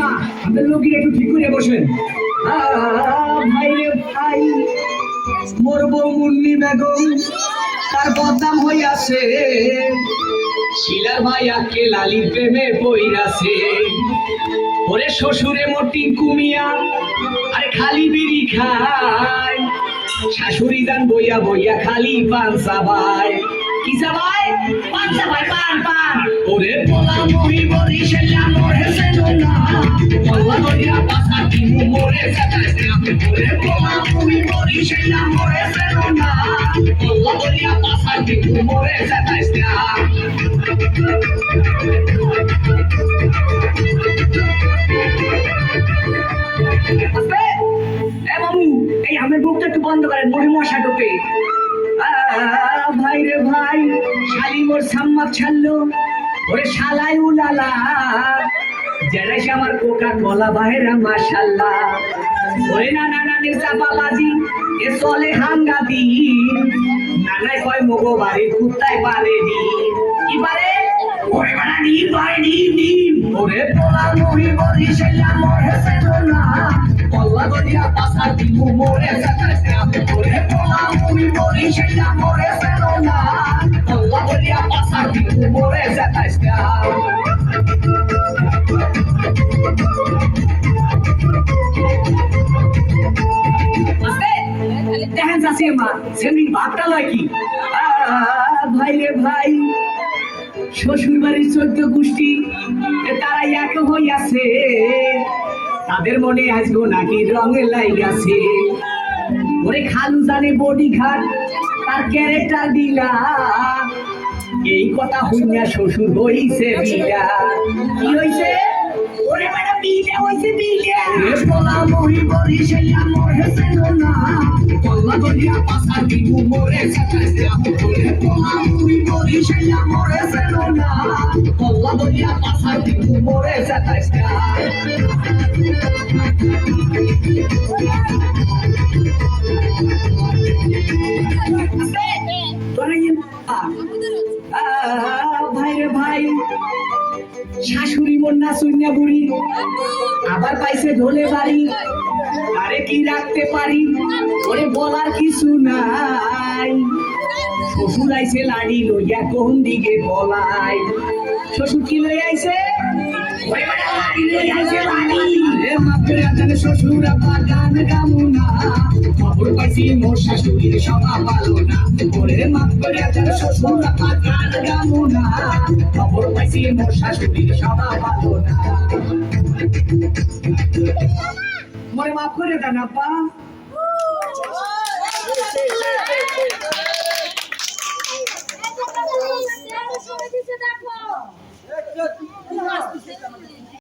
মা আপনার লোকই একটু ঠিক করে বসেন। ভাই রে ভাই, মোর বউ মুন্নি বেগম তার বদনাম হইয়াছে, শিলার ভাই আকে লালির প্রেমে পইরাছে। ওরে শ্বশুরে মোটি কুমিয়া আরে খালি বিড়ি খায়, শাশুড়ি দান বইয়া বইয়া খালি পান চাবায়। কি চাবায়? পান চাবায়, পান পান। ওরে পোলা মহি বরি সেলা মরে সেনো না, পোলা বইয়া পাসা কিমু মরে সেটাইছে। ওরে পোলা মহি বরি সেলা মরে সেনো না, পোলা বইয়া পাসা কিমু মরে সেটাইছে। এই আমের বুকটা একটু বন্ধ করেন, মনে মশা ঢোকে। ভাই রে ভাই, শালি মোর সাম্মাক ছাড়লো, ওরে শালাই উলালা, যেটাই আমার কোকা কলা বাহেরা মাশাল্লাহ। ওরে নানা নানির চাপাবাজি এ চলে হাঙ্গাতি, নানাই কয় মগো বাড়ির কুত্তায় পারে নি। কি পারে? ওরে বাড়া ডিম পারে, ডিম ডিম। ওরে পোলা মহি বলি সেলা মরে সেনো না, পোলা গদিয়া পাসা কিমু মরে সেটাইছে। ওরে পোলা মহি বলি সেলা মরে সেনো না, পোলা গদিয়া পাসা কিমু মরে সেটাইছে। দেখেন চাষির মা সেমনি ভাবটা লয় কি। ভাই রে ভাই, শ্বশুর বাড়ির 14 গোষ্ঠী তারা এক হইয়াছে, তাদের মনে আজগো নাকি রঙে লাইগাছে। ওরে খালু জানে বডি ঘাট তার ক্যারেক্টার দিলা, এই কথা হইয়া শ্বশুর হইছে বিলা। কি হইছে? ওরে বেটা বিলে হইছে, বিলে। পোলা মহি বলি সেলা মরে সেনো না, পোলা গদিয়া পাসা কিমু মরে সেটাইছে। ওরে পোলা মহি বলি সেলা মরে সেনো না, পোলা গদিয়া পাসা কিমু মরে সেটাইছে। ভাই রে ভাই, শাশুড়ি বন্যা সুন্যা বুড়ি আবার পাইছে ঢোলে বাড়ি, আরে কি রাখতে পারি, ওরে বলার কিছু নাই। শ্বশুর আইছে লাড়ি লইয়া কোন দিকে বলাই। শ্বশুর কি লই আইছে? শ্বশুর আবার গান গামু না, খবর পাইছি মোর শাশুড়ির স্বভাব ভালো না। ওরে মাফ করে যার শ্বশুর আবার গান গামু না, খবর পাইছি মোর শাশুড়ির স্বভাব ভালো না। মোরে মাফ করে দেন আপা। দেখো